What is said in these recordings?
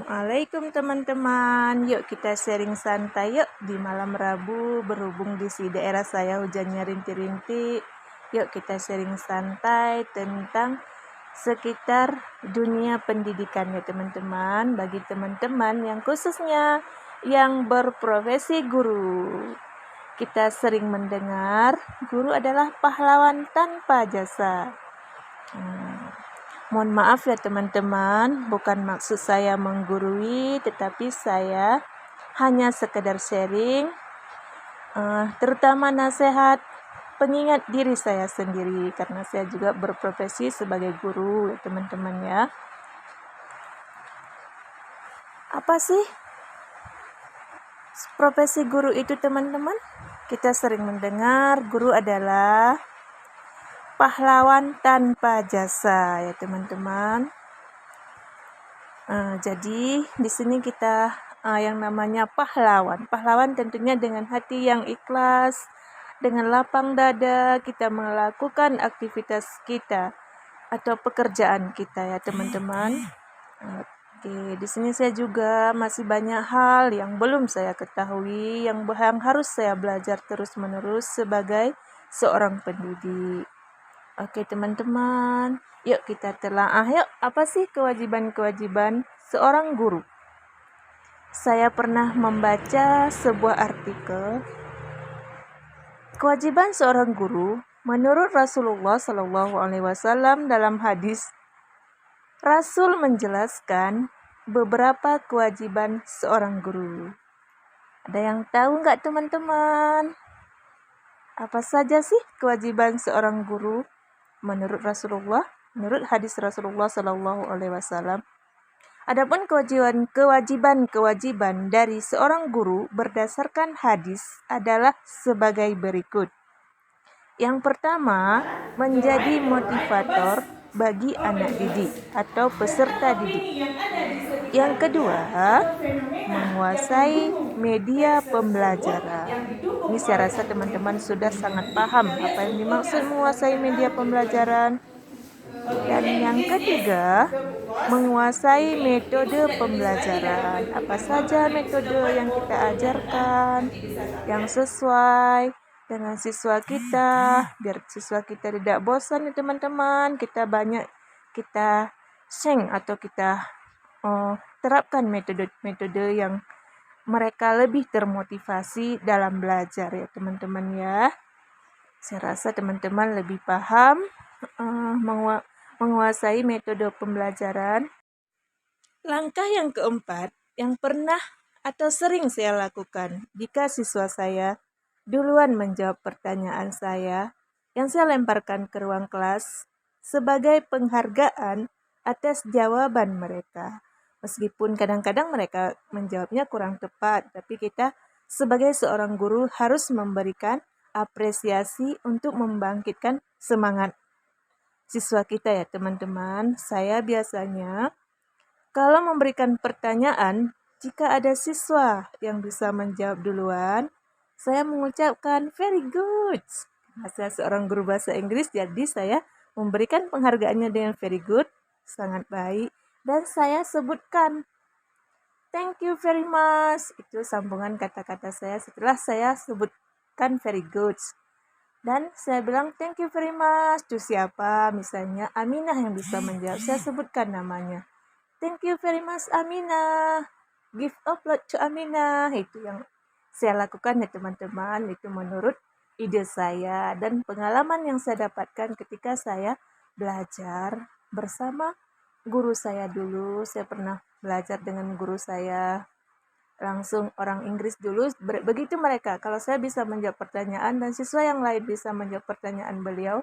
Assalamualaikum teman-teman. Yuk kita sharing santai yuk di malam Rabu. Berhubung di daerah saya hujannya rintik-rintik. Yuk kita sharing santai tentang sekitar dunia pendidikan ya teman-teman. Bagi teman-teman yang khususnya yang berprofesi guru. Kita sering mendengar guru adalah pahlawan tanpa jasa. Mohon maaf ya teman-teman, bukan maksud saya menggurui, tetapi saya hanya sekedar sharing, terutama nasihat pengingat diri saya sendiri, karena saya juga berprofesi sebagai guru ya teman-teman ya. Apa sih profesi guru itu teman-teman? Kita sering mendengar guru adalah pahlawan tanpa jasa ya teman-teman. Jadi di sini kita yang namanya pahlawan. Pahlawan tentunya dengan hati yang ikhlas, dengan lapang dada kita melakukan aktivitas kita atau pekerjaan kita ya teman-teman. Oke, di sini saya juga masih banyak hal yang belum saya ketahui, yang harus saya belajar terus-menerus sebagai seorang pendidik. Oke teman-teman, yuk kita telaah yuk, apa sih kewajiban-kewajiban seorang guru? Saya pernah membaca sebuah artikel, kewajiban seorang guru menurut Rasulullah SAW dalam hadis. Rasul menjelaskan beberapa kewajiban seorang guru. Ada yang tahu nggak teman-teman? Apa saja sih kewajiban seorang guru? Menurut Rasulullah, menurut hadis Rasulullah SAW. Adapun kewajiban dari seorang guru berdasarkan hadis adalah sebagai berikut. Yang pertama, menjadi motivator bagi anak didik atau peserta didik. Yang kedua, menguasai media pembelajaran. Ini saya rasa teman-teman sudah sangat paham apa yang dimaksud menguasai media pembelajaran. Dan yang ketiga, menguasai metode pembelajaran. Apa saja metode yang kita ajarkan yang sesuai dengan siswa kita, biar siswa kita tidak bosan ya teman-teman. Kita atau kita terapkan metode-metode yang mereka lebih termotivasi dalam belajar ya teman-teman ya. Saya rasa teman-teman lebih paham menguasai metode pembelajaran. Langkah yang keempat yang pernah atau sering saya lakukan jika siswa saya duluan menjawab pertanyaan saya yang saya lemparkan ke ruang kelas sebagai penghargaan atas jawaban mereka. Meskipun kadang-kadang mereka menjawabnya kurang tepat, tapi kita sebagai seorang guru harus memberikan apresiasi untuk membangkitkan semangat siswa kita ya teman-teman. Saya biasanya kalau memberikan pertanyaan, jika ada siswa yang bisa menjawab duluan, saya mengucapkan very good. Saya seorang guru bahasa Inggris, jadi saya memberikan penghargaannya dengan very good, sangat baik. Dan saya sebutkan thank you very much. Itu sambungan kata-kata saya setelah saya sebutkan very good. Dan saya bilang thank you very much to siapa, misalnya Aminah yang bisa menjawab. Saya sebutkan namanya. Thank you very much Aminah. Give upload to Aminah. Itu yang saya lakukan ya teman-teman. Itu menurut ide saya dan pengalaman yang saya dapatkan ketika saya belajar bersama guru saya dulu. Saya pernah belajar dengan guru saya langsung orang Inggris dulu. Begitu mereka, kalau saya bisa menjawab pertanyaan dan siswa yang lain bisa menjawab pertanyaan beliau,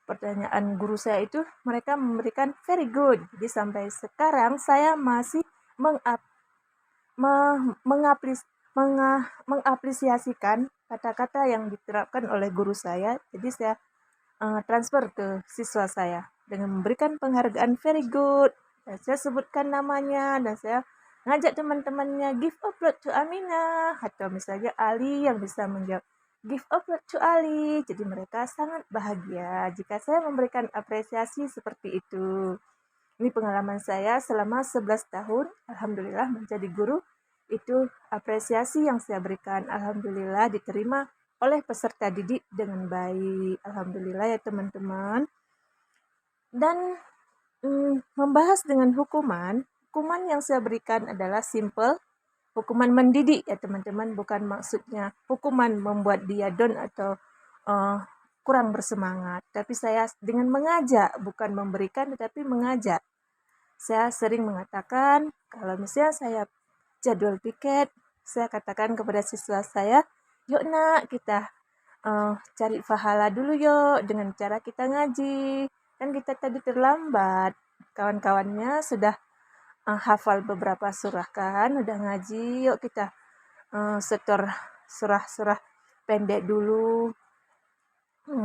pertanyaan guru saya itu, mereka memberikan very good. Jadi sampai sekarang saya masih mengapresiasikan kata-kata yang diterapkan oleh guru saya. Jadi saya transfer ke siswa saya dengan memberikan penghargaan very good. Dan saya sebutkan namanya dan saya ngajak teman-temannya give upload to Aminah atau misalnya Ali yang bisa menjawab give upload to Ali. Jadi mereka sangat bahagia jika saya memberikan apresiasi seperti itu. Ini pengalaman saya selama 11 tahun, alhamdulillah menjadi guru. Itu apresiasi yang saya berikan, alhamdulillah diterima oleh peserta didik dengan baik. Alhamdulillah ya teman-teman. Dan membahas dengan hukuman yang saya berikan adalah simple, hukuman mendidik ya teman-teman, bukan maksudnya hukuman membuat dia down atau kurang bersemangat. Tapi saya dengan mengajak, bukan memberikan tetapi mengajak. Saya sering mengatakan kalau misalnya saya jadwal piket, saya katakan kepada siswa saya, yuk nak kita cari pahala dulu yuk dengan cara kita ngaji. Kan kita tadi terlambat. Kawan-kawannya sudah hafal beberapa surah kan, udah ngaji, yuk kita setor surah-surah pendek dulu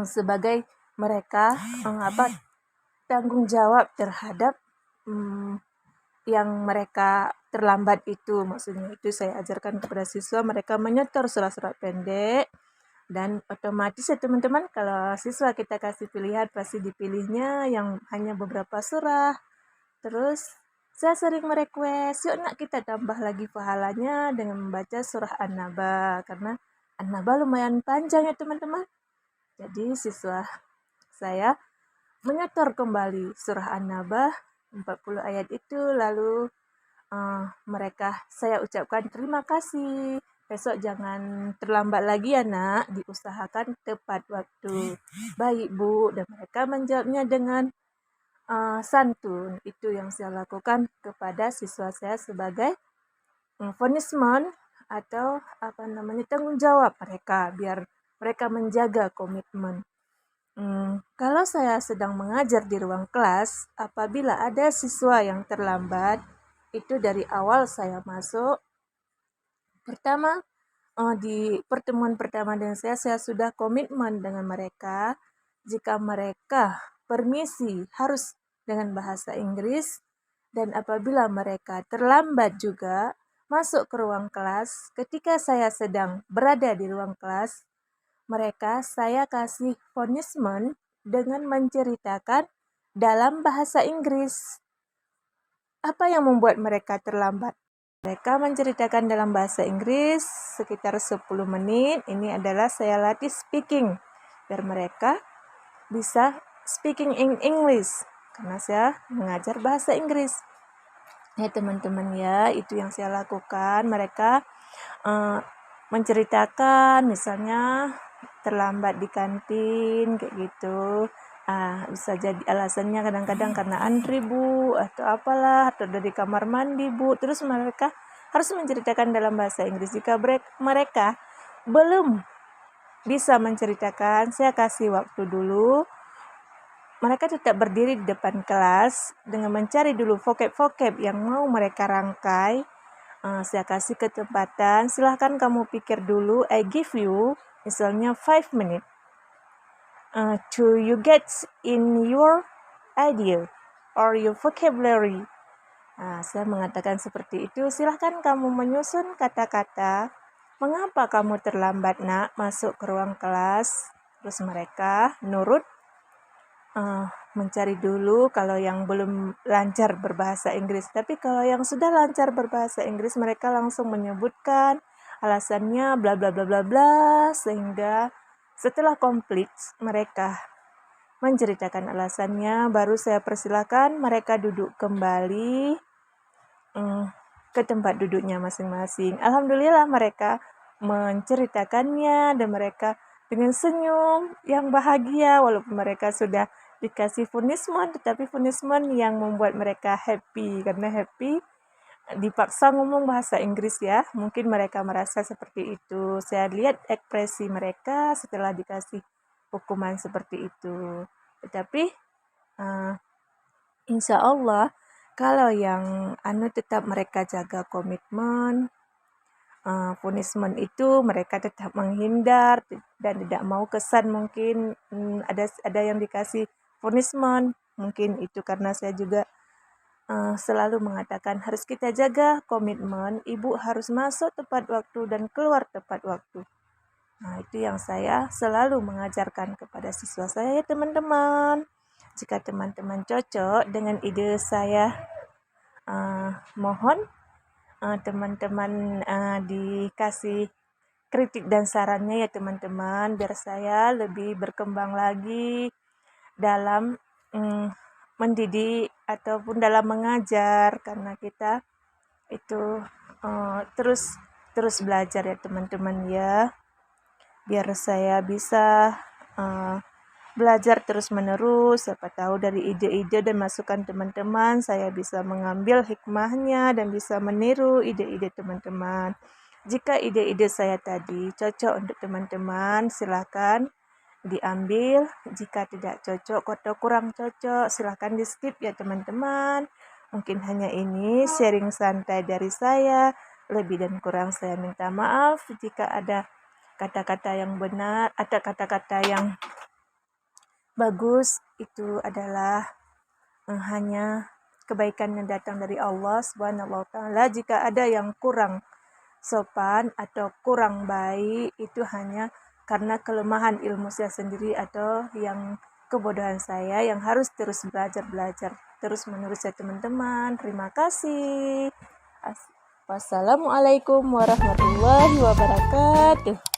sebagai mereka tanggung jawab terhadap yang mereka terlambat itu. Maksudnya itu saya ajarkan kepada siswa, mereka menyetor surah-surah pendek. Dan otomatis ya teman-teman, kalau siswa kita kasih pilihan pasti dipilihnya yang hanya beberapa surah. Terus saya sering merequest, yuk nak kita tambah lagi pahalanya dengan membaca surah An-Naba. Karena An-Naba lumayan panjang ya teman-teman. Jadi siswa saya menyetor kembali surah An-Naba 40 ayat itu, lalu mereka saya ucapkan terima kasih. Besok jangan terlambat lagi ya nak, diusahakan tepat waktu. Baik bu, dan mereka menjawabnya dengan santun. Itu yang saya lakukan kepada siswa saya sebagai punishment atau tanggung jawab mereka, biar mereka menjaga komitmen. Kalau saya sedang mengajar di ruang kelas, apabila ada siswa yang terlambat, itu dari awal saya masuk. Pertama, di pertemuan pertama dengan saya sudah komitmen dengan mereka. Jika mereka permisi harus dengan bahasa Inggris, dan apabila mereka terlambat juga masuk ke ruang kelas, ketika saya sedang berada di ruang kelas, mereka saya kasih punishment dengan menceritakan dalam bahasa Inggris. Apa yang membuat mereka terlambat? Mereka menceritakan dalam bahasa Inggris sekitar 10 menit. Ini adalah saya latih speaking, biar mereka bisa speaking in English, karena saya mengajar bahasa Inggris. Ya teman-teman ya, itu yang saya lakukan. Mereka menceritakan misalnya terlambat di kantin kayak gitu. Bisa jadi alasannya kadang-kadang karena antri bu, atau apalah, atau dari kamar mandi bu. Terus mereka harus menceritakan dalam bahasa Inggris. Jika mereka belum bisa menceritakan, saya kasih waktu dulu. Mereka tetap berdiri di depan kelas dengan mencari dulu vocab-vocab yang mau mereka rangkai. Saya kasih kesempatan, silahkan kamu pikir dulu. I give you misalnya 5 minutes to you get in your idea or your vocabulary. Saya mengatakan seperti itu. Silahkan kamu menyusun kata-kata. Mengapa kamu terlambat nak masuk ke ruang kelas? Terus mereka nurut mencari dulu kalau yang belum lancar berbahasa Inggris. Tapi kalau yang sudah lancar berbahasa Inggris, mereka langsung menyebutkan alasannya bla bla bla bla bla, sehingga setelah komplit mereka menceritakan alasannya, baru saya persilakan mereka duduk kembali ke tempat duduknya masing-masing. Alhamdulillah mereka menceritakannya dan mereka dengan senyum yang bahagia, walaupun mereka sudah dikasih punishment, tetapi punishment yang membuat mereka happy. Karena happy dipaksa ngomong bahasa Inggris ya, mungkin mereka merasa seperti itu. Saya lihat ekspresi mereka setelah dikasih hukuman seperti itu. Tetapi insya Allah kalau yang tetap mereka jaga komitmen, punishment itu mereka tetap menghindar dan tidak mau kesan. Mungkin ada yang dikasih punishment, mungkin itu karena saya juga selalu mengatakan harus kita jaga komitmen. Ibu harus masuk tepat waktu dan keluar tepat waktu. Itu yang saya selalu mengajarkan kepada siswa saya ya teman-teman. Jika teman-teman cocok dengan ide saya, mohon teman-teman dikasih kritik dan sarannya ya teman-teman, biar saya lebih berkembang lagi dalam mendidik ataupun dalam mengajar, karena kita itu terus belajar ya teman-teman ya, biar saya bisa belajar terus-menerus. Siapa tahu dari ide-ide dan masukan teman-teman saya bisa mengambil hikmahnya dan bisa meniru ide-ide teman-teman. Jika ide-ide saya tadi cocok untuk teman-teman, silakan diambil. Jika tidak cocok atau kurang cocok, silakan di skip ya teman-teman. Mungkin hanya ini sharing santai dari saya. Lebih dan kurang saya minta maaf jika ada kata-kata yang benar, ada kata-kata yang bagus. Itu adalah hanya kebaikan yang datang dari Allah Subhanahu wa taala. Jika ada yang kurang sopan atau kurang baik, itu hanya karena kelemahan ilmu saya sendiri atau yang kebodohan saya yang harus terus belajar terus menerus ya teman-teman. Terima kasih. Wassalamualaikum warahmatullahi wabarakatuh.